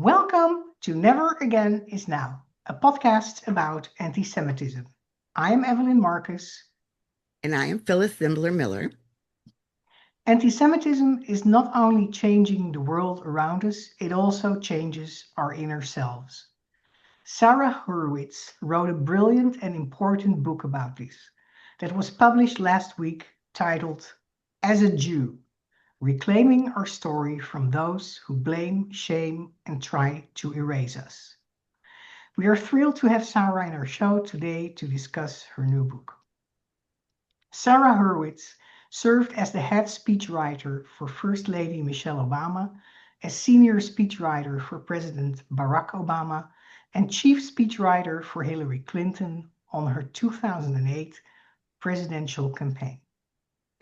Welcome to Never Again Is Now, a podcast about anti-Semitism. I am Evelyn Marcus. And I am Phyllis Zimbler Miller. Anti-Semitism is not only changing the world around us, it also changes our inner selves. Sarah Hurwitz wrote a brilliant and important book about this that was published last week titled As a Jew, Reclaiming Our Story from Those Who Blame, Shame, and Try to Erase Us. We are thrilled to have Sarah in our show today to discuss her new book. Sarah Hurwitz served as the head speechwriter for First Lady Michelle Obama, as senior speechwriter for President Barack Obama, and chief speechwriter for Hillary Clinton on her 2008 presidential campaign.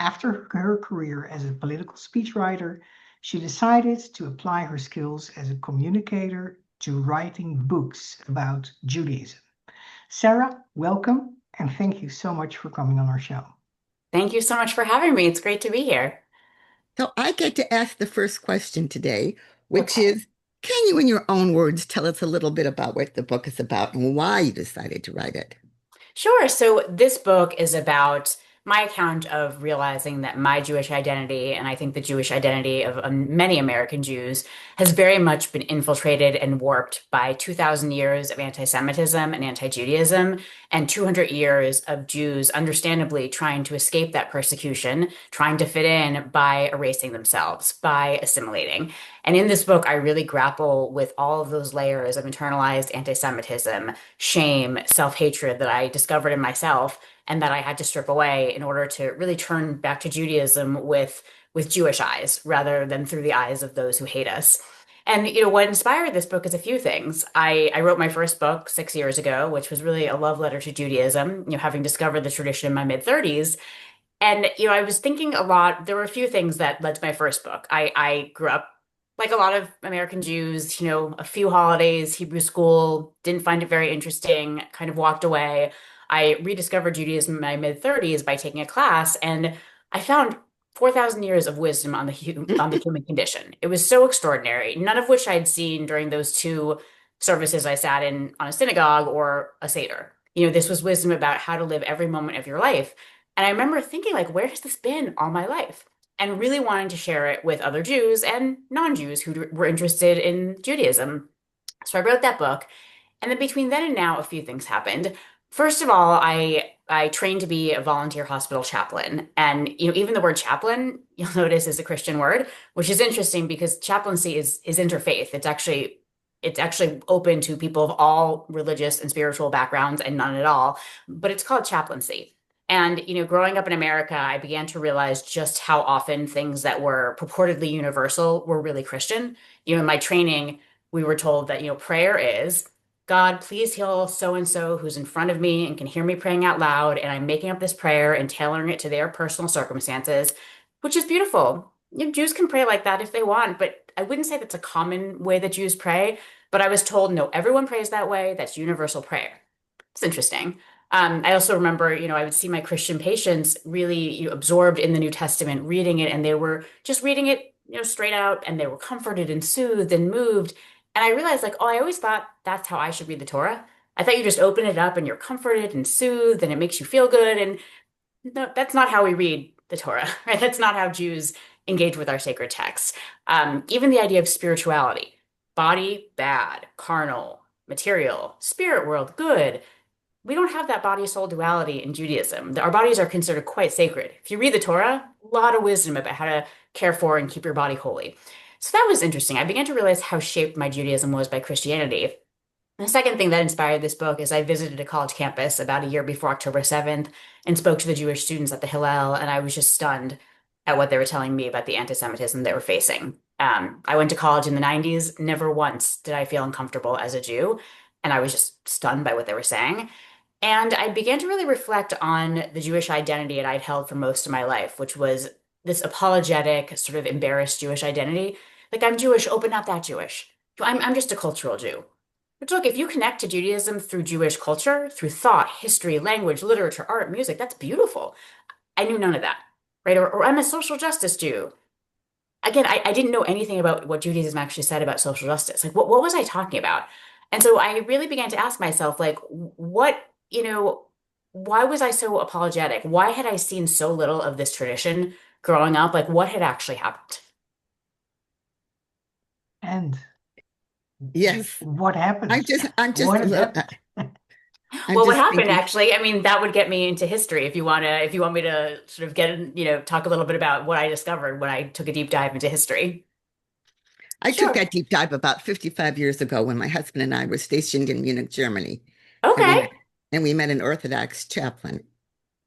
After her career as a political speechwriter, she decided to apply her skills as a communicator to writing books about Judaism. Sarah, welcome, and thank you so much for coming on our show. Thank you so much for having me. It's great to be here. So I get to ask the first question today, which Okay. is, can you, in your own words, tell us a little bit about what the book is about and why you decided to write it? Sure. So this book is about my account of realizing that my Jewish identity, and I think the Jewish identity of many American Jews, has very much been infiltrated and warped by 2,000 years of anti-Semitism and anti-Judaism, and 200 years of Jews understandably trying to escape that persecution, trying to fit in by erasing themselves, by assimilating. And in this book, I really grapple with all of those layers of internalized anti-Semitism, shame, self-hatred that I discovered in myself and that I had to strip away in order to really turn back to Judaism with Jewish eyes rather than through the eyes of those who hate us. And what inspired this book is a few things. I wrote my first book 6 years ago, which was really a love letter to Judaism, having discovered the tradition in my mid-30s. And I was thinking a lot. There were a few things that led to my first book. I grew up like a lot of American Jews, a few holidays, Hebrew school, didn't find it very interesting, kind of walked away. I rediscovered Judaism in my mid-30s by taking a class, and I found 4,000 years of wisdom on on the human condition. It was so extraordinary, none of which I'd seen during those two services I sat in on a synagogue or a Seder. This was wisdom about how to live every moment of your life. And I remember thinking, like, where has this been all my life? And really wanting to share it with other Jews and non-Jews who were interested in Judaism. So I wrote that book. And then between then and now, a few things happened. First of all, I trained to be a volunteer hospital chaplain. And even the word chaplain, you'll notice, is a Christian word, which is interesting because chaplaincy is interfaith. It's actually open to people of all religious and spiritual backgrounds and none at all, but it's called chaplaincy. And, growing up in America, I began to realize just how often things that were purportedly universal were really Christian. In my training, we were told that, prayer is, God, please heal so and so who's in front of me and can hear me praying out loud. And I'm making up this prayer and tailoring it to their personal circumstances, which is beautiful. Jews can pray like that if they want, but I wouldn't say that's a common way that Jews pray. But I was told, no, everyone prays that way. That's universal prayer. It's interesting. I also remember, I would see my Christian patients really, absorbed in the New Testament, reading it, and they were just reading it, straight out, and they were comforted and soothed and moved. And I realized, like, oh, I always thought that's how I should read the Torah. I thought you just open it up and you're comforted and soothed and it makes you feel good. And no, that's not how we read the Torah, right? That's not how Jews engage with our sacred texts. Even the idea of spirituality, body, bad, carnal, material, spirit world, good. We don't have that body soul duality in Judaism. Our bodies are considered quite sacred. If you read the Torah, a lot of wisdom about how to care for and keep your body holy. So that was interesting. I began to realize how shaped my Judaism was by Christianity. And the second thing that inspired this book is I visited a college campus about a year before October 7th and spoke to the Jewish students at the Hillel, and I was just stunned at what they were telling me about the anti-Semitism they were facing. I went to college in the 90s. Never once did I feel uncomfortable as a Jew, and I was just stunned by what they were saying. And I began to really reflect on the Jewish identity that I'd held for most of my life, which was this apologetic, sort of embarrassed Jewish identity. Like, I'm Jewish, oh, but not that Jewish. I'm just a cultural Jew. But look, if you connect to Judaism through Jewish culture, through thought, history, language, literature, art, music, that's beautiful. I knew none of that, right? Or I'm a social justice Jew. again, I didn't know anything about what Judaism actually said about social justice. Like, what was I talking about? And so I really began to ask myself, like, what, why was I so apologetic? Why had I seen so little of this tradition growing up? Like, what had actually happened? And Yes. what I happened? just, I'm just, What had look, happened? I'm Well, what just happened thinking. actually, I mean, that would get me into history if you want me to sort of get in, talk a little bit about what I discovered when I took a deep dive into history. I took Sure. that deep dive about 55 years ago when my husband and I were stationed in Munich, Germany, and we Okay. met, and we met an Orthodox chaplain.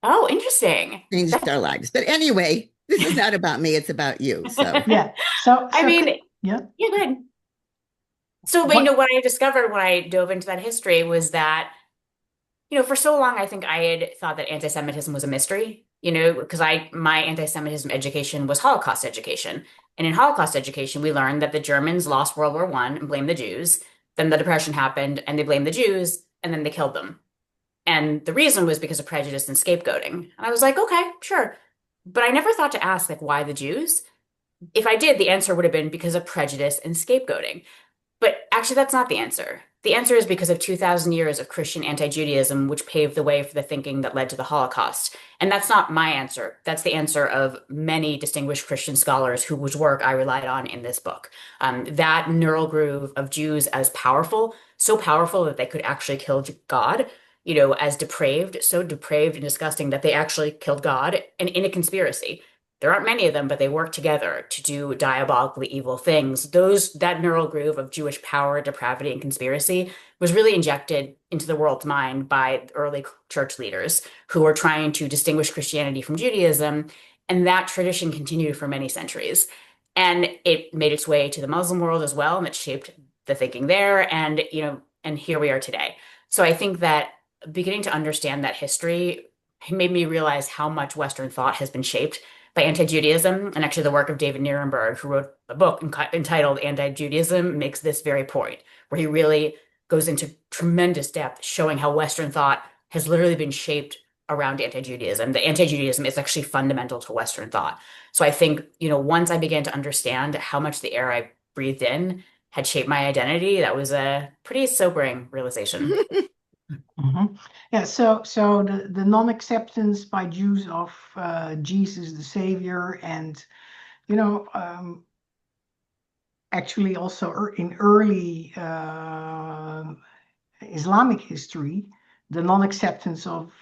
Oh, interesting. Changed our lives. But anyway, this is not about me, it's about you. So, Yeah. So, I so mean, yeah. yeah, good. So, but, What? what I discovered when I dove into that history was that, for so long, I think I had thought that anti-Semitism was a mystery, because my anti-Semitism education was Holocaust education. And in Holocaust education, we learned that the Germans lost World War I and blamed the Jews. Then the Depression happened and they blamed the Jews and then they killed them. And the reason was because of prejudice and scapegoating. And I was like, okay, sure. But I never thought to ask, like, why the Jews? If I did, the answer would have been because of prejudice and scapegoating. But actually, that's not the answer. The answer is because of 2,000 years of Christian anti-Judaism, which paved the way for the thinking that led to the Holocaust. And that's not my answer. That's the answer of many distinguished Christian scholars whose work I relied on in this book. That neural groove of Jews as powerful, so powerful that they could actually kill God, as depraved, so depraved and disgusting that they actually killed God and in a conspiracy. There aren't many of them, but they work together to do diabolically evil things. That neural groove of Jewish power, depravity, and conspiracy was really injected into the world's mind by early church leaders who were trying to distinguish Christianity from Judaism, and that tradition continued for many centuries. And it made its way to the Muslim world as well, and it shaped the thinking there. And here we are today. So I think that beginning to understand that history made me realize how much Western thought has been shaped by anti-Judaism, and actually the work of David Nirenberg, who wrote a book entitled Anti-Judaism, makes this very point, where he really goes into tremendous depth, showing how Western thought has literally been shaped around anti-Judaism. The anti-Judaism is actually fundamental to Western thought. So I think, once I began to understand how much the air I breathed in had shaped my identity, that was a pretty sobering realization. Mhm. Yeah. So the non-acceptance by Jews of Jesus the Savior, and you know, actually also in early Islamic history, the non-acceptance of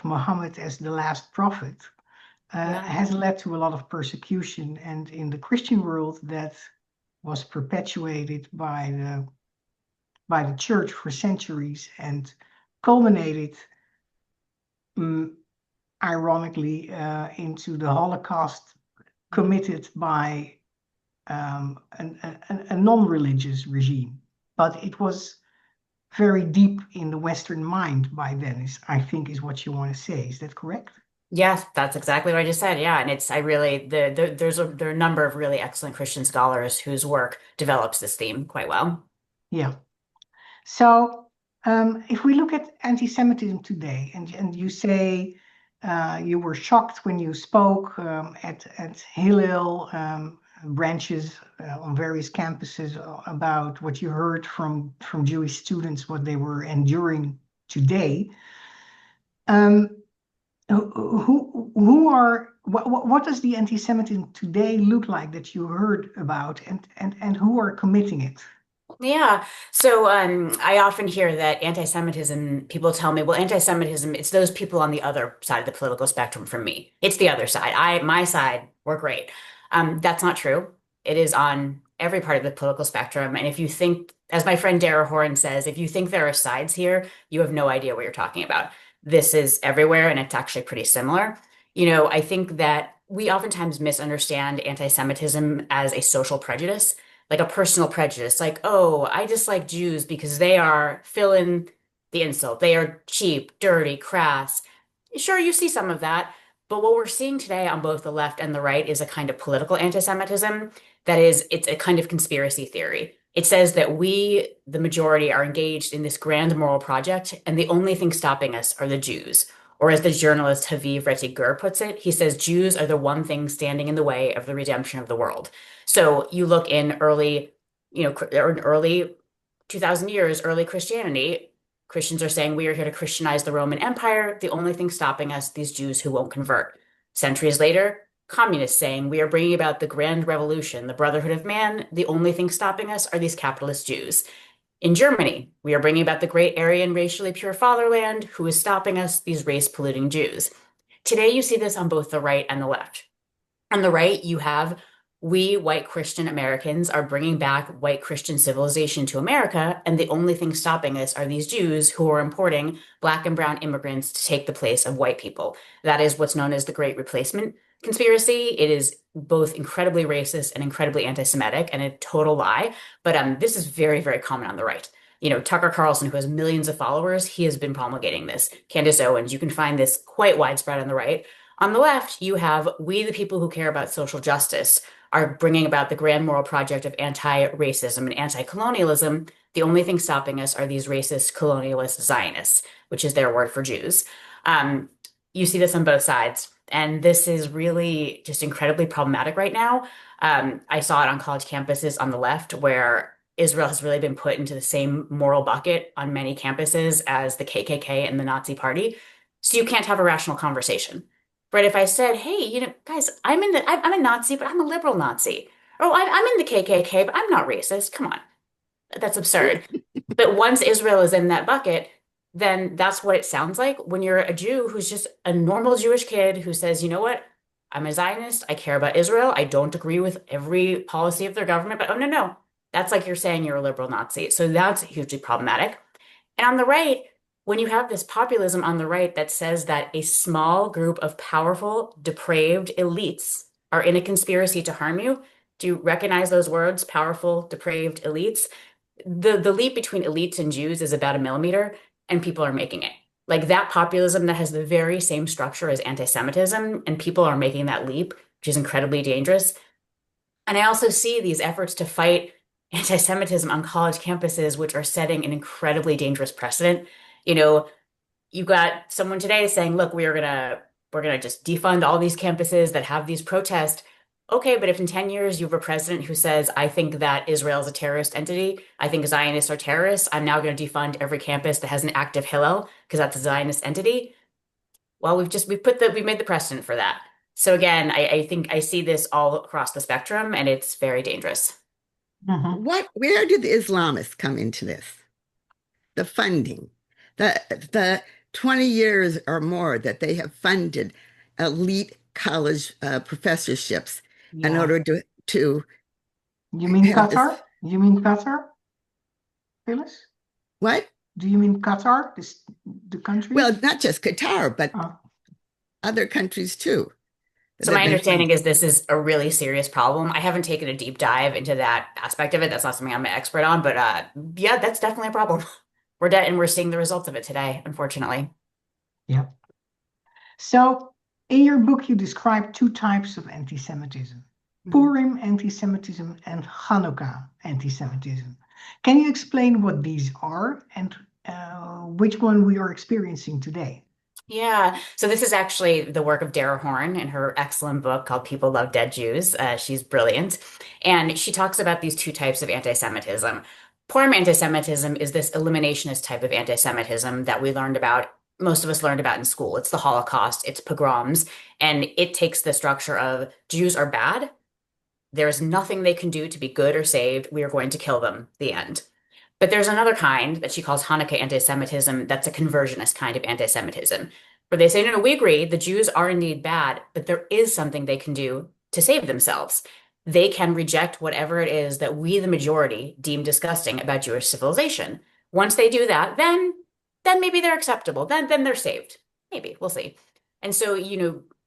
Muhammad as the last prophet Yeah. has led to a lot of persecution, and in the Christian world, that was perpetuated by the church for centuries and culminated, um, ironically, into the Holocaust committed by a non-religious regime. But it was very deep in the Western mind by then, I think is what you want to say. Is that correct? Yes, that's exactly what I just said. Yeah, and it's I really there are a number of really excellent Christian scholars whose work develops this theme quite well. Yeah. So if we look at anti-Semitism today, and you say you were shocked when you spoke at Hillel branches on various campuses about what you heard from Jewish students, what they were enduring today. Um, who are what does the anti-Semitism today look like that you heard about, and who are committing it? Yeah. So I often hear that anti-Semitism, people tell me, well, anti-Semitism, it's those people on the other side of the political spectrum from me. It's the other side. My side, we're great. That's not true. It is on every part of the political spectrum. And if you think, as my friend Dara Horn says, if you think there are sides here, you have no idea what you're talking about. This is everywhere, and it's actually pretty similar. I think that we oftentimes misunderstand anti-Semitism as a social prejudice, like a personal prejudice, like, oh, I dislike Jews because they are, fill in the insult. They are cheap, dirty, crass. Sure, you see some of that. But what we're seeing today on both the left and the right is a kind of political anti-Semitism that is, it's a kind of conspiracy theory. It says that we, the majority, are engaged in this grand moral project, and the only thing stopping us are the Jews. Or as the journalist Haviv Retty Gur puts it, he says Jews are the one thing standing in the way of the redemption of the world. So you look in early, or in early 2000 years, early Christianity, Christians are saying we are here to Christianize the Roman Empire. The only thing stopping us, these Jews who won't convert. Centuries later, communists saying we are bringing about the grand revolution, the brotherhood of man. The only thing stopping us are these capitalist Jews. In Germany, we are bringing about the great Aryan racially pure fatherland. Who is stopping us? These race polluting Jews. Today, you see this on both the right and the left. On the right, you have we white Christian Americans are bringing back white Christian civilization to America, and the only thing stopping us are these Jews who are importing black and brown immigrants to take the place of white people. That is what's known as the Great Replacement conspiracy. It is both incredibly racist and incredibly anti-Semitic and a total lie. But this is very, very common on the right. Tucker Carlson, who has millions of followers, he has been promulgating this. Candace Owens, you can find this quite widespread on the right. On the left, you have we, the people who care about social justice, are bringing about the grand moral project of anti-racism and anti-colonialism. The only thing stopping us are these racist colonialist Zionists, which is their word for Jews. You see this on both sides. And this is really just incredibly problematic right now. I saw it on college campuses on the left, where Israel has really been put into the same moral bucket on many campuses as the KKK and the Nazi Party. So you can't have a rational conversation. Right? If I said, hey, guys, I'm a Nazi, but I'm a liberal Nazi. Oh, I'm in the KKK, but I'm not racist. Come on. That's absurd. But once Israel is in that bucket, then that's what it sounds like when you're a Jew who's just a normal Jewish kid who says, you know what? I'm a Zionist. I care about Israel. I don't agree with every policy of their government, but oh, no. That's like you're saying you're a liberal Nazi. So that's hugely problematic. And on the right, when you have this populism on the right that says that a small group of powerful, depraved elites are in a conspiracy to harm you, do you recognize those words, powerful, depraved elites? The leap between elites and Jews is about a millimeter, and people are making it. Like that populism that has the very same structure as anti-Semitism, and people are making that leap, which is incredibly dangerous. And I also see these efforts to fight anti-Semitism on college campuses, which are setting an incredibly dangerous precedent. You got someone today saying, look, we're gonna just defund all these campuses that have these protests. Okay, but if in 10 years you have a president who says, I think that Israel is a terrorist entity, I think Zionists are terrorists, I'm now going to defund every campus that has an active Hillel because that's a Zionist entity. Well, we made the precedent for that. So again, I think I see this all across the spectrum, and it's very dangerous. Where did the Islamists come into this? The funding, the 20 years or more that they have funded elite college professorships in order to You mean have Qatar? You mean Qatar, Phyllis? What? Do you mean Qatar, the country? Well, not just Qatar, but other countries too. So my understanding is this is a really serious problem. I haven't taken a deep dive into that aspect of it. That's not something I'm an expert on, but yeah, that's definitely a problem. We're seeing the results of it today, unfortunately. Yeah. So in your book, you describe two types of anti-Semitism: Purim anti-Semitism and Hanukkah anti-Semitism. Can you explain what these are and which one we are experiencing today? Yeah, so this is actually the work of Dara Horn in her excellent book called People Love Dead Jews. She's brilliant. And she talks about these two types of anti-Semitism. Purim anti-Semitism is this eliminationist type of anti-Semitism that most of us learned about in school. It's the Holocaust, it's pogroms, and it takes the structure of Jews are bad. There's nothing they can do to be good or saved. We are going to kill them. The end. But there's another kind that she calls Hanukkah anti-Semitism that's a conversionist kind of anti-Semitism, where they say, no, we agree, the Jews are indeed bad, but there is something they can do to save themselves. They can reject whatever it is that we, the majority, deem disgusting about Jewish civilization. Once they do that, then maybe they're acceptable. Then they're saved. Maybe, we'll see. And so,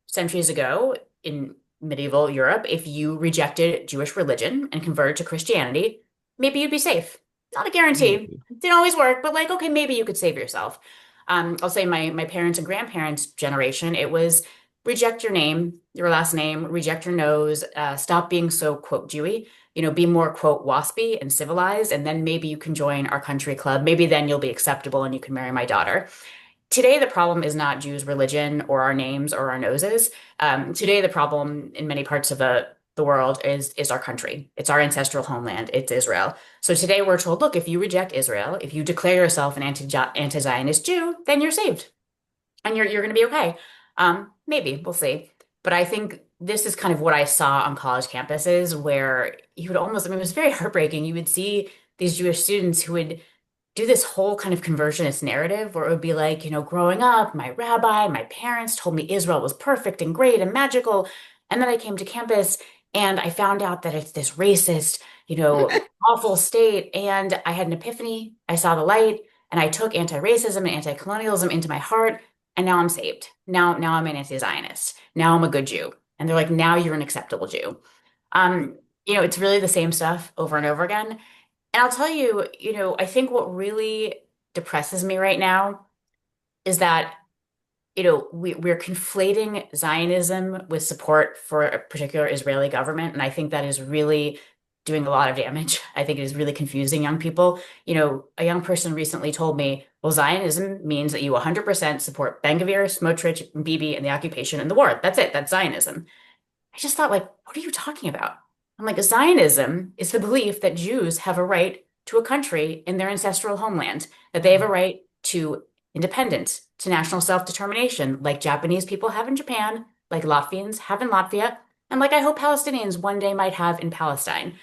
centuries ago in medieval Europe, if you rejected Jewish religion and converted to Christianity, maybe you'd be safe. Not a guarantee. It didn't always work, but okay, maybe you could save yourself. I'll say my parents and grandparents' generation, it was reject your name, your last name, reject your nose, stop being so, quote, Jewy, be more, quote, waspy and civilized, and then maybe you can join our country club. Maybe then you'll be acceptable and you can marry my daughter. Today, the problem is not Jews' religion or our names or our noses. Today, the problem in many parts of the world is our country. It's our ancestral homeland. It's Israel. So today we're told, look, if you reject Israel, if you declare yourself an anti-Zionist Jew, then you're saved and you're going to be okay. Maybe we'll see. But I think this is kind of what I saw on college campuses where you would almost, I mean, it was very heartbreaking. You would see these Jewish students who would do this whole kind of conversionist narrative where it would be like, growing up, my rabbi, my parents told me Israel was perfect and great and magical. And then I came to campus and I found out that it's this racist, awful state. And I had an epiphany. I saw the light and I took anti-racism and anti-colonialism into my heart. And now I'm saved. Now I'm an anti-Zionist. Now I'm a good Jew. And they're like, now you're an acceptable Jew. It's really the same stuff over and over again. And I'll tell you, I think what really depresses me right now is that, we're conflating Zionism with support for a particular Israeli government. And I think that is really doing a lot of damage. I think it is really confusing young people. A young person recently told me, well, Zionism means that you 100% support Ben-Gvir, Smotrich, and Bibi and the occupation and the war. That's it. That's Zionism. I just thought, like, what are you talking about? I'm like, Zionism is the belief that Jews have a right to a country in their ancestral homeland, that they have a right to independence, to national self-determination, like Japanese people have in Japan, like Latvians have in Latvia, and like I hope Palestinians one day might have in Palestine.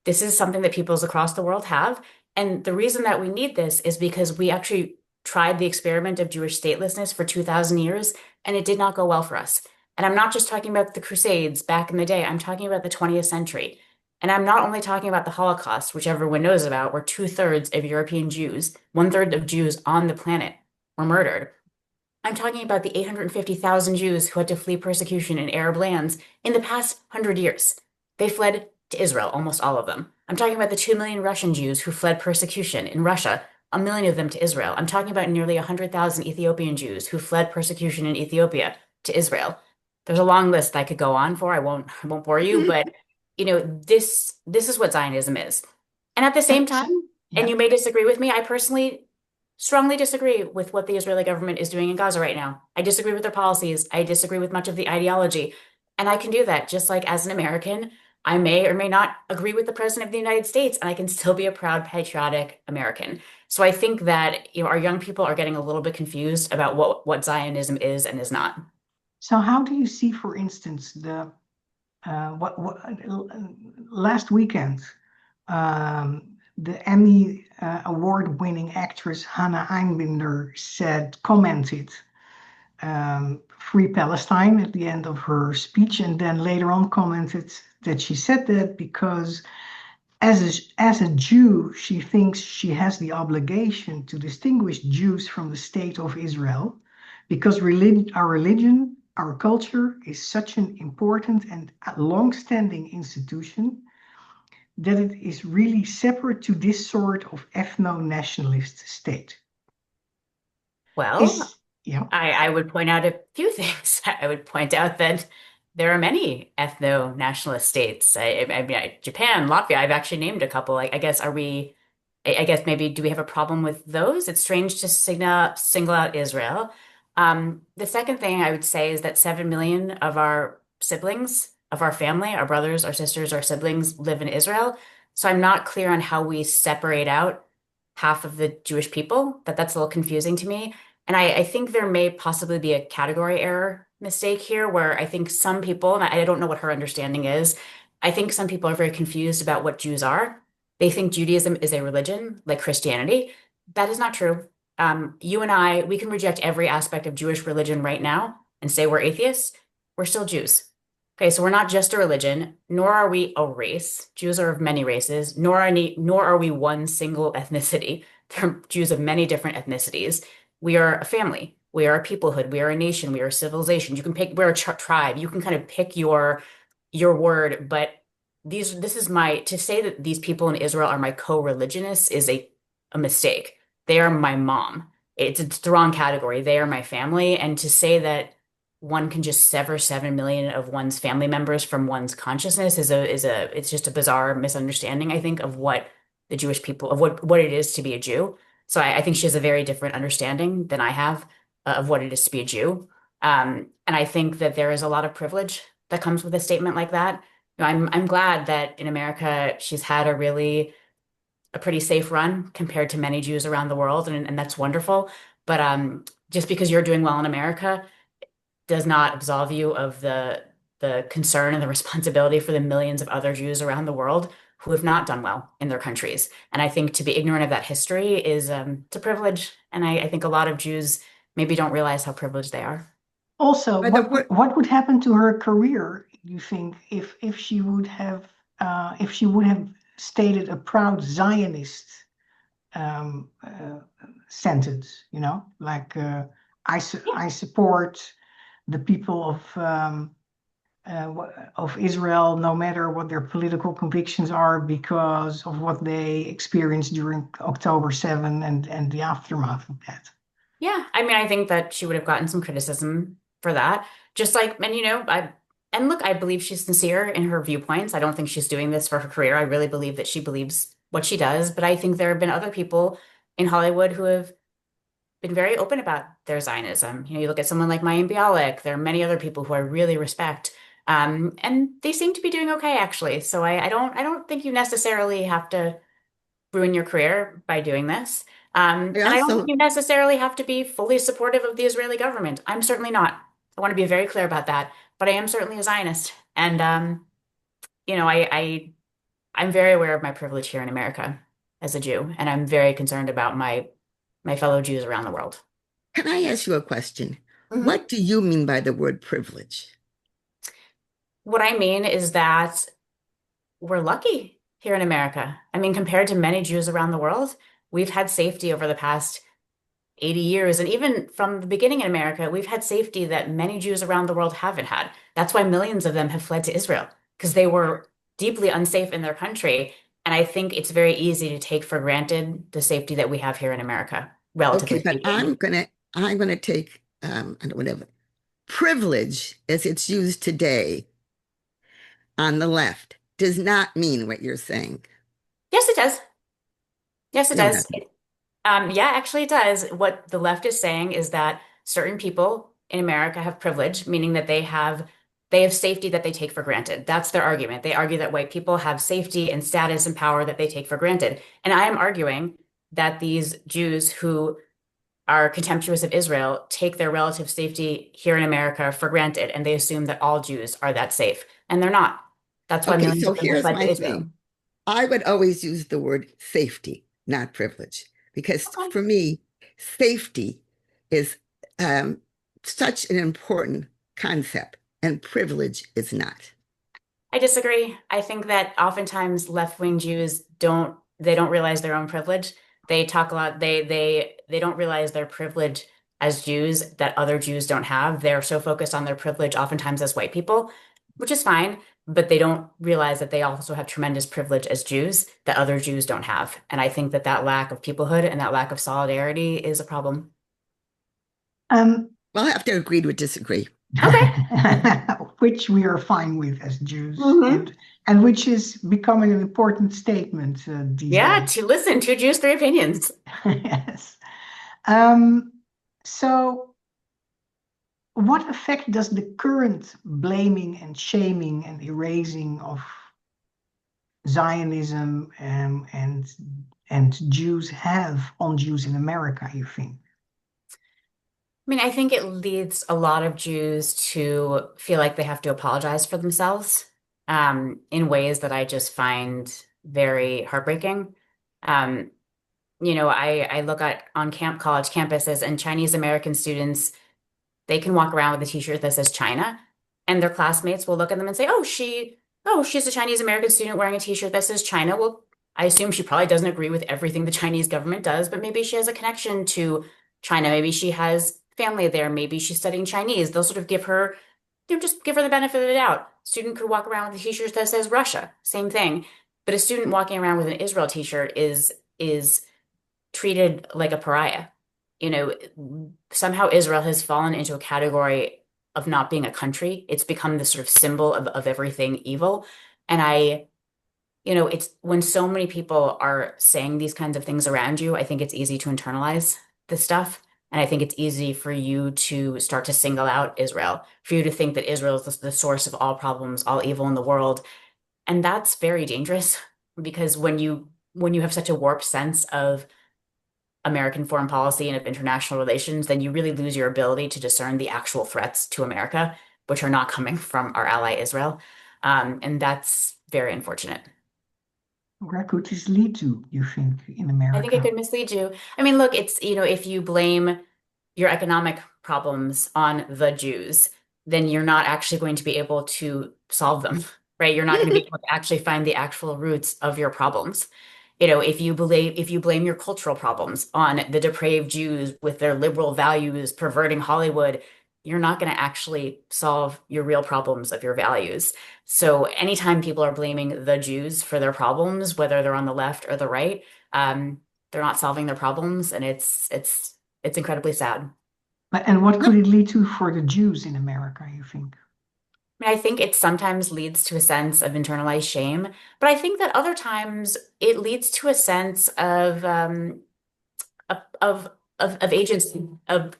This is something that peoples across the world have. And the reason that we need this is because we actually tried the experiment of Jewish statelessness for 2,000 years, and it did not go well for us. And I'm not just talking about the Crusades back in the day, I'm talking about the 20th century. And I'm not only talking about the Holocaust, which everyone knows about, where 2/3 of European Jews, 1/3 of Jews on the planet were murdered. I'm talking about the 850,000 Jews who had to flee persecution in Arab lands in the past 100 years. They fled to Israel, almost all of them. I'm talking about the 2 million Russian Jews who fled persecution in Russia, a million of them to Israel. I'm talking about nearly 100,000 Ethiopian Jews who fled persecution in Ethiopia to Israel. There's a long list I could go on for. I won't bore you, but this is what Zionism is. And at the same time, and you may disagree with me, I personally strongly disagree with what the Israeli government is doing in Gaza right now. I disagree with their policies. I disagree with much of the ideology. And I can do that just like as an American. I may or may not agree with the President of the United States, and I can still be a proud, patriotic American. So I think that our young people are getting a little bit confused about what Zionism is and is not. So how do you see, for instance, the what last weekend, the Emmy award-winning actress Hannah Einbinder commented Free Palestine at the end of her speech, and then later on commented that she said that because as a Jew, she thinks she has the obligation to distinguish Jews from the state of Israel because our religion, our culture is such an important and long-standing institution that it is really separate to this sort of ethno-nationalist state. Well, I would point out a few things. I would point out that there are many ethno-nationalist states. I mean, Japan, Latvia, I've actually named a couple. I guess maybe do we have a problem with those? It's strange to single out Israel. The second thing I would say is that 7 million of our siblings, of our family, our brothers, our sisters, our siblings live in Israel. So I'm not clear on how we separate out half of the Jewish people. That's a little confusing to me. And I think there may possibly be a category error mistake here where I think some people, and I don't know what her understanding is, I think some people are very confused about what Jews are. They think Judaism is a religion like Christianity. That is not true. You and I, we can reject every aspect of Jewish religion right now and say we're atheists. We're still Jews. Okay, so we're not just a religion, nor are we a race. Jews are of many races, nor are we one single ethnicity. There are Jews of many different ethnicities. We are a family. We are a peoplehood. We are a nation. We are a civilization. You can pick, we're a tribe. You can kind of pick your word, but to say that these people in Israel are my co-religionists is a mistake. They are my mom. It's the wrong category. They are my family. And to say that one can just sever 7 million of one's family members from one's consciousness it's just a bizarre misunderstanding, I think, of what the Jewish people, of what it is to be a Jew. So I think she has a very different understanding than I have. of what it is to be a Jew. And I think that there is a lot of privilege that comes with a statement like that. I'm glad that in America she's had a pretty safe run compared to many Jews around the world, and that's wonderful. But just because you're doing well in America does not absolve you of the concern and the responsibility for the millions of other Jews around the world who have not done well in their countries. And I think to be ignorant of that history is it's a privilege. And I think a lot of Jews maybe don't realize how privileged they are. Also, But the word, what would happen to her career, you think, if she would have stated a proud Zionist sentence, like I support the people of Israel, no matter what their political convictions are, because of what they experienced during October 7 and the aftermath of that. Yeah, I mean, I think that she would have gotten some criticism for that. Just like, and look, I believe she's sincere in her viewpoints. I don't think she's doing this for her career. I really believe that she believes what she does. But I think there have been other people in Hollywood who have been very open about their Zionism. You look at someone like Mayim Bialik. There are many other people who I really respect, and they seem to be doing okay, actually. So I don't think you necessarily have to ruin your career by doing this. I And I don't think also you necessarily have to be fully supportive of the Israeli government. I'm certainly not. I want to be very clear about that. But I am certainly a Zionist, and you know, I'm very aware of my privilege here in America as a Jew, and I'm very concerned about my fellow Jews around the world. can I ask you a question? Mhm. What do you mean by the word privilege? What I mean is that we're lucky here in America. I mean, compared to many Jews around the world, we've had safety over the past 80 years. And even from the beginning in America, we've had safety that many Jews around the world haven't had. That's why millions of them have fled to Israel because they were deeply unsafe in their country. And I think it's very easy to take for granted the safety that we have here in America, Okay, relatively but speaking. I'm gonna take I don't whatever privilege as it's used today on the left does not mean what you're saying. Yes, it does. Yes, it No, it does. doesn't. Yeah, actually it does. What the left is saying is that certain people in America have privilege, meaning that they have safety that they take for granted. That's their argument. They argue that white people have safety and status and power that they take for granted. And I am arguing that these Jews who are contemptuous of Israel take their relative safety here in America for granted, and they assume that all Jews are that safe, and they're not. That's why Okay, millions so of them have here's fled my to Israel. thing. I would always use the word safety, not privilege, because Okay. for me, safety is um, such an important concept, and privilege is not. I disagree. I think that oftentimes left-wing Jews don't realize their own privilege. They talk a lot, they don't realize their privilege as Jews that other Jews don't have. They're so focused on their privilege oftentimes as white people, which is fine, but they don't realize that they also have tremendous privilege as Jews that other Jews don't have. And I think that that lack of peoplehood and that lack of solidarity is a problem. Um, We'll have to agree to disagree. Okay. which we are fine with as Jews, Hmm. and which is becoming an important statement these Yeah, days. to listen, two Jews, three opinions. Yes. Um, so, what effect does the current blaming and shaming and erasing of Zionism and Jews have on Jews in America, you think? I mean, I think it leads a lot of Jews to feel like they have to apologize for themselves in ways that I just find very heartbreaking. Um, I look at on college campuses and Chinese American students, they can walk around with a t-shirt that says China, and their classmates will look at them and say, she's a Chinese American student wearing a t-shirt that says China. Well, I assume she probably doesn't agree with everything the Chinese government does, but maybe she has a connection to China. Maybe she has family there. Maybe she's studying Chinese. They'll sort of just give her the benefit of the doubt. Student could walk around with a t-shirt that says Russia, same thing. But a student walking around with an Israel t-shirt is treated like a pariah. You know, somehow Israel has fallen into a category of not being a country. It's become this sort of symbol of everything evil. And it's when so many people are saying these kinds of things around you, I think it's easy to internalize this stuff. And I think it's easy for you to start to single out Israel, for you to think that Israel is the source of all problems, all evil in the world. And that's very dangerous because when you have such a warped sense of American foreign policy and of international relations, then you really lose your ability to discern the actual threats to America, which are not coming from our ally Israel. And that's very unfortunate. Where could this lead to, you think, in I think it America? could mislead you. I mean, look, if you blame your economic problems on the Jews, then you're not actually going to be able to solve them, right? You're not going to be able to actually find the actual roots of your problems. If you blame your cultural problems on the depraved Jews with their liberal values perverting Hollywood, you're not going to actually solve your real problems of your values. So anytime people are blaming the Jews for their problems, whether they're on the left or the right, they're not solving their problems, and it's incredibly sad. And what could it lead to for the Jews in America, you think? I mean, I think it sometimes leads to a sense of internalized shame, but I think that other times it leads to a sense of of of agency of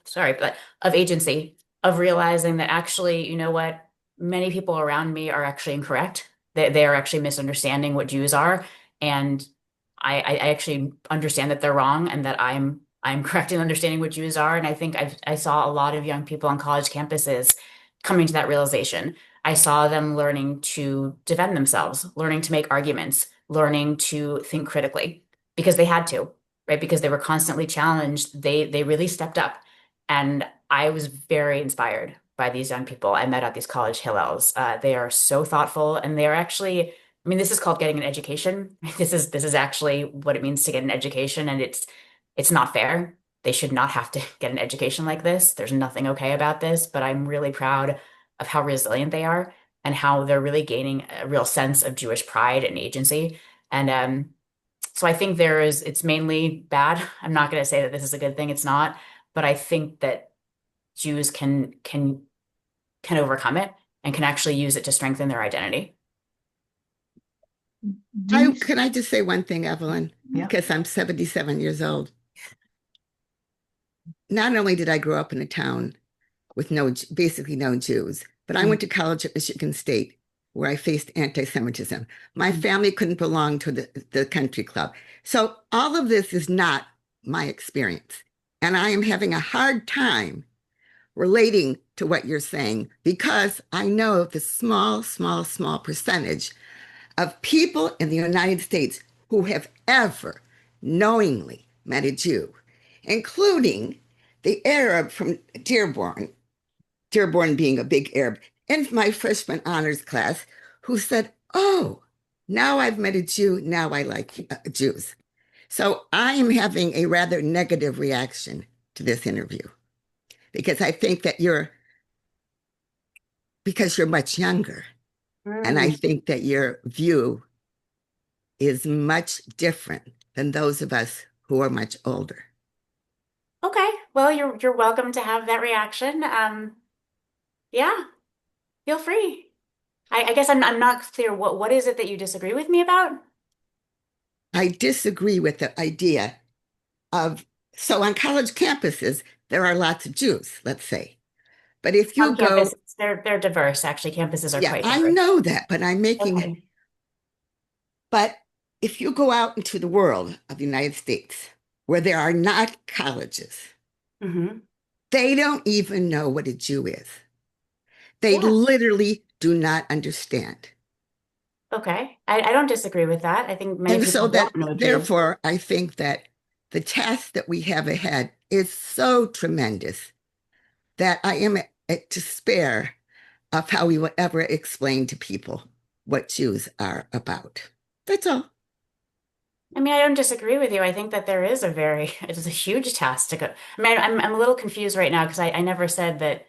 agency of realizing that actually, you know what, many people around me are actually incorrect. They are actually misunderstanding what Jews are, and I actually understand that they're wrong and that I'm correct in understanding what Jews are. And I think I saw a lot of young people on college campuses coming to that realization. I saw them learning to defend themselves, learning to make arguments, learning to think critically because they had to, right? Because they were constantly challenged. They really stepped up. And I was very inspired by these young people I met at these college Hillels. They are so thoughtful and they're actually, I mean, this is called getting an education. This is actually what it means to get an education, and it's not fair. They should not have to get an education like this. There's nothing okay about this, but I'm really proud of how resilient they are and how they're really gaining a real sense of Jewish pride and agency. And so I think it's mainly bad. I'm not going to say that this is a good thing. It's not, but I think that Jews can overcome it and can actually use it to strengthen their identity. Do you? Can I just say one thing, Evelyn? Yeah. Because I'm 77 years old. Not only did I grow up in a town with basically no Jews, but I went to college at Michigan State where I faced anti-Semitism. My family couldn't belong to the country club. So all of this is not my experience. And I am having a hard time relating to what you're saying because I know the small, small, small percentage of people in the United States who have ever knowingly met a Jew, including the Arab from Dearborn being a big Arab, in my freshman honors class, who said, "Oh, now I've met a Jew, now I like Jews." So I am having a rather negative reaction to this interview because I think that because you're much younger, and I think that your view is much different than those of us who are much older. Okay. Well, you're welcome to have that reaction. Yeah, feel free. I guess I'm not clear. What is it that you disagree with me about? I disagree with the idea of, so on college campuses, there are lots of Jews, let's say. But if you On go, campus, they're diverse. Actually, campuses are yeah, quite I diverse. know that, Okay. but if you go out into the world of the United States, where there are not colleges, Hmm. they don't even know what a Jew is. They Yeah. literally do not understand. Okay. I don't disagree with that. I think many And so people that, don't know Jews. therefore, I think that the task that we have ahead is so tremendous that I am at despair of how we will ever explain to people what Jews are about. That's all. I mean, I don't disagree with you. I think that it is a huge task to go. I mean, I'm a little confused right now because I never said that.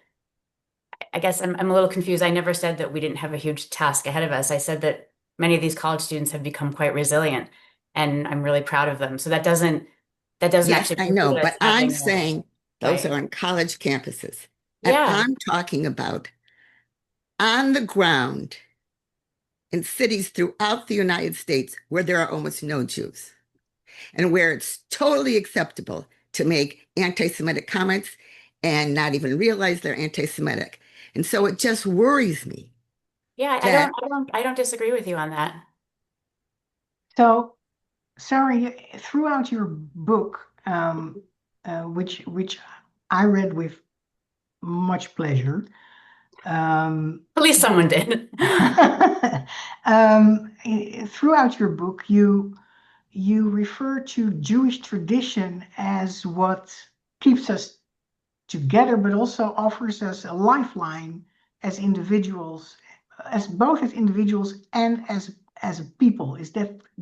I guess I'm a little confused. I never said that we didn't have a huge task ahead of us. I said that many of these college students have become quite resilient, and I'm really proud of them. So that doesn't Yes, actually I know, preclude us but I'm having a saying those are right. on college campuses. And Yeah. I'm talking about on the ground in cities throughout the United States where there are almost no Jews and where it's totally acceptable to make anti-Semitic comments and not even realize they're anti-Semitic. And so it just worries me Yeah, that I don't disagree with you on that. So, Sarah, throughout your book, which I read with much pleasure, At least someone did. throughout your book, you refer to Jewish tradition as what keeps us together, but also offers us a lifeline as individuals, as both as individuals and as a people.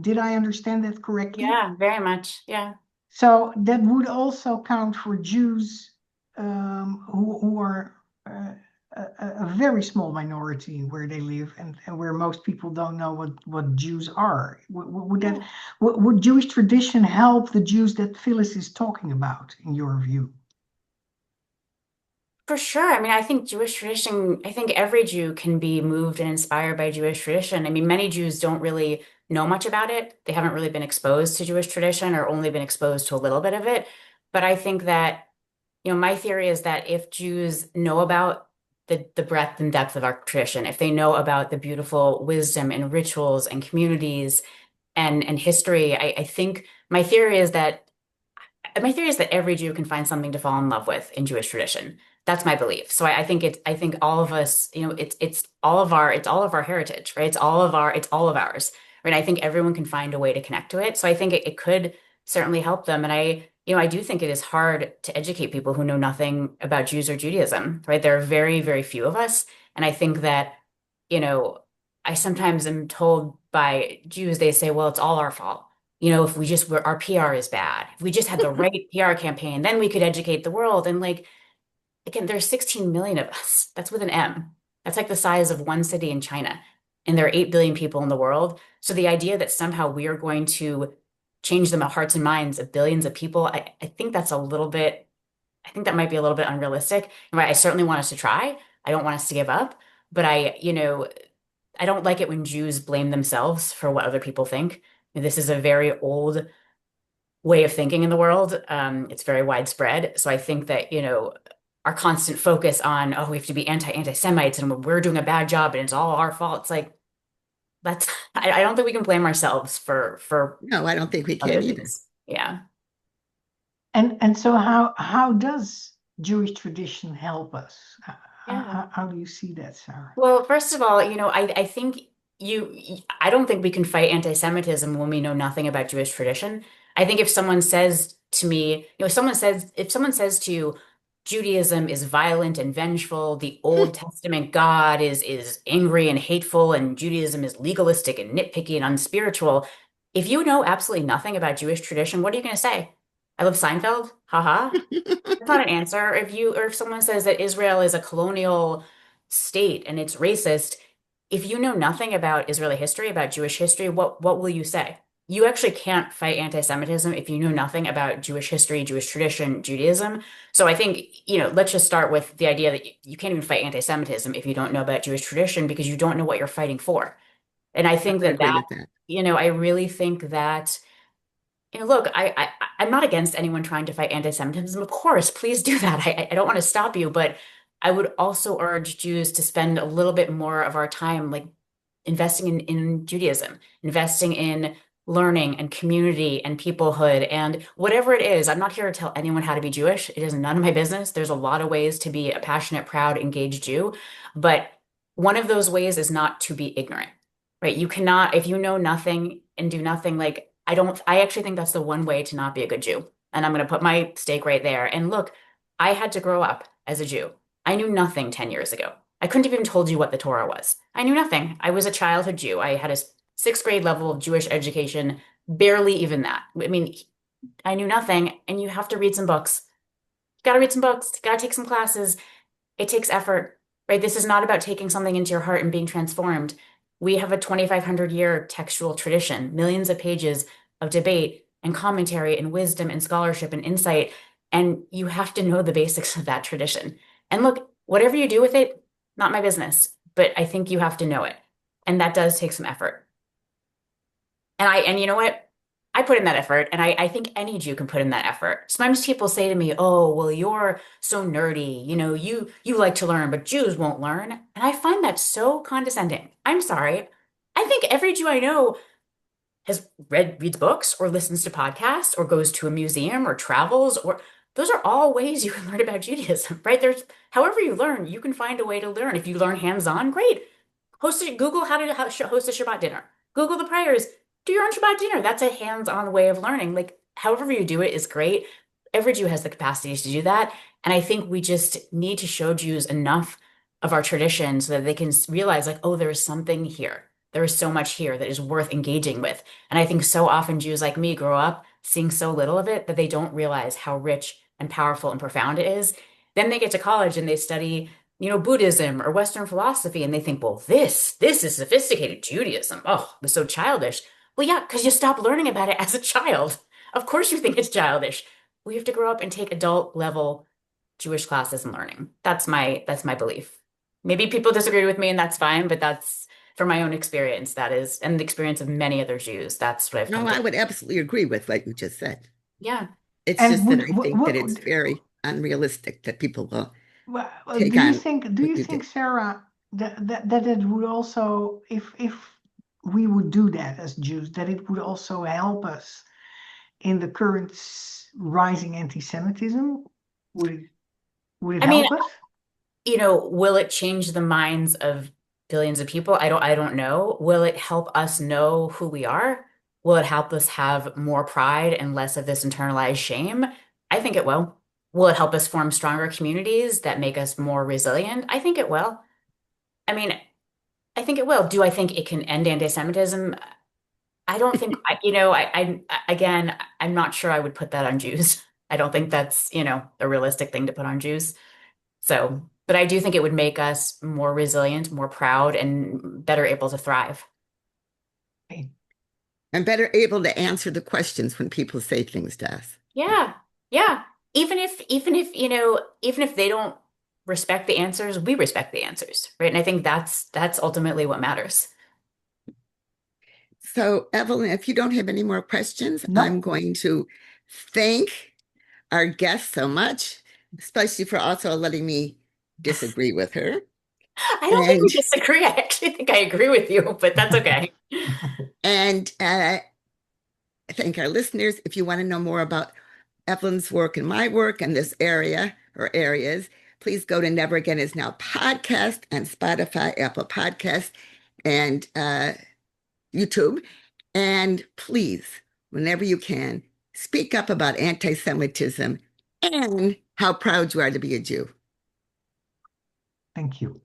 Did I understand that correctly? Yeah, very much. Yeah. So that would also count for Jews who are a very small minority where they live and where most people don't know what Jews are. Yeah. Would Jewish tradition help the Jews that Phyllis is talking about, in your view? For sure. I mean, I think Jewish tradition, I think every Jew can be moved and inspired by Jewish tradition. I mean, many Jews don't really know much about it. They haven't really been exposed to Jewish tradition or only been exposed to a little bit of it. But I think that, my theory is that if Jews know about the breadth and depth of our tradition, if they know about the beautiful wisdom and rituals and communities and history, I think my theory is that every Jew can find something to fall in love with in Jewish tradition. That's my belief. So I think all of us, it's all of our heritage, right? It's all of ours, right? I think everyone can find a way to connect to it. So I think it could certainly help them. And I do think it is hard to educate people who know nothing about Jews or Judaism, right? There are very, very few of us. And I think that, you know, I sometimes am told by Jews, they say, well, it's all our fault. If our PR is bad, if we just had the right PR campaign, then we could educate the world. And like, again, there's 16 million of us. That's with an M. That's like the size of one city in China. And there are 8 billion people in the world. So the idea that somehow we are going to change the hearts and minds of billions of people, I think I think that might be a little bit unrealistic. Right? I certainly want us to try. I don't want us to give up. But I don't like it when Jews blame themselves for what other people think. This is a very old way of thinking in the world. It's very widespread. So I think that, our constant focus on, oh, we have to be anti-Semites and we're doing a bad job and it's all our fault. It's like, that's, I don't think we can blame ourselves for no, I don't think we other can either. things. Yeah. And so how does Jewish tradition help us? Yeah. How do you see that, Sarah? Well, first of all, I think I don't think we can fight anti-Semitism when we know nothing about Jewish tradition. I think if someone says to me, if someone says to you, Judaism is violent and vengeful, the Old Testament God is angry and hateful, and Judaism is legalistic and nitpicky and unspiritual. If you know absolutely nothing about Jewish tradition, what are you going to say? I love Seinfeld? Haha. That's not an answer. Or if someone says that Israel is a colonial state and it's racist, if you know nothing about Israeli history, about Jewish history, what will you say? You actually can't fight anti-Semitism if you know nothing about Jewish history, Jewish tradition, Judaism. So I think, let's just start with the idea that you can't even fight anti-Semitism if you don't know about Jewish tradition because you don't know what you're fighting for. And I I think would that agree with that. I really think that look, I'm not against anyone trying to fight anti-Semitism. Of course, please do that. I don't want to stop you, but I would also urge Jews to spend a little bit more of our time like investing in Judaism, investing in learning and community and peoplehood and whatever it is. I'm not here to tell anyone how to be Jewish. It is none of my business. There's a lot of ways to be a passionate, proud, engaged Jew, but one of those ways is not to be ignorant, right? You cannot, if you know nothing and do nothing, like I actually think that's the one way to not be a good Jew. And I'm going to put my stake right there. And look, I had to grow up as a Jew. I knew nothing 10 years ago. I couldn't have even told you what the Torah was. I knew nothing. I was a childhood Jew. I had a sixth grade level of Jewish education, barely even that. I mean, I knew nothing, and you have to read some books. You got to read some books, got to take some classes. It takes effort, right? This is not about taking something into your heart and being transformed. We have a 2,500-year textual tradition, millions of pages of debate and commentary and wisdom and scholarship and insight. And you have to know the basics of that tradition. And look, whatever you do with it, not my business, but I think you have to know it. And that does take some effort. And you know what? I put in that effort, and I think any Jew can put in that effort. Sometimes people say to me, "Oh, well, you're so nerdy. You like to learn, but Jews won't learn." And I find that so condescending. I'm sorry. I think every Jew I know reads books or listens to podcasts or goes to a museum or travels, or those are all ways you can learn about Judaism, right? There's however you learn, you can find a way to learn. If you learn hands-on, great. Google host a Shabbat dinner. Google the prayers. Do your own Shabbat dinner. That's a hands-on way of learning. Like however you do it is great. Every Jew has the capacity to do that. And I think we just need to show Jews enough of our tradition so that they can realize like, oh, there is something here. There is so much here that is worth engaging with. And I think so often Jews like me grow up seeing so little of it that they don't realize how rich and powerful and profound it is. Then they get to college and they study, Buddhism or Western philosophy, and they think, well, this is sophisticated Judaism. Oh, it was so childish. Well, yeah, because you stopped learning about it as a child. Of course you think it's childish. We have to grow up and take adult level Jewish classes and learning. That's my belief. Maybe people disagree with me and that's fine, but that's from my own experience, that is, and the experience of many other Jews. That's what I've No, come I to. would absolutely agree with what you just said. Yeah. It's And just that would I think that it's very unrealistic that people will take on do what you you think, did. Sarah, that it would also, if we would do that as Jews, that it would also help us in the current rising anti-Semitism? Would it I mean, help us? will it change the minds of billions of people? I don't know. Will it help us know who we are? Will it help us have more pride and less of this internalized shame? I think it will. Will it help us form stronger communities that make us more resilient? I think it will. I mean, I think it will. Do I think it can end anti-Semitism? I don't think, again, I'm not sure I would put that on Jews. I don't think that's, a realistic thing to put on Jews. So, but I do think it would make us more resilient, more proud, and better able to thrive. I'm better able to answer the questions when people say things to us. Yeah. Yeah. Even if they don't respect the answers, we respect the answers, right? And I think that's ultimately what matters. So, Evelyn, if you don't have any more questions, I'm No, going to thank our guest so much, especially for also letting me disagree with her. I don't think And we disagree. I actually think I agree with you, but that's okay. and thank our listeners. If you want to know more about Evelyn's work and my work in this area or areas, please go to Never Again Is Now podcast and Spotify, Apple Podcasts, and YouTube. And please, whenever you can, speak up about anti-Semitism and how proud you are to be a Jew. thank you.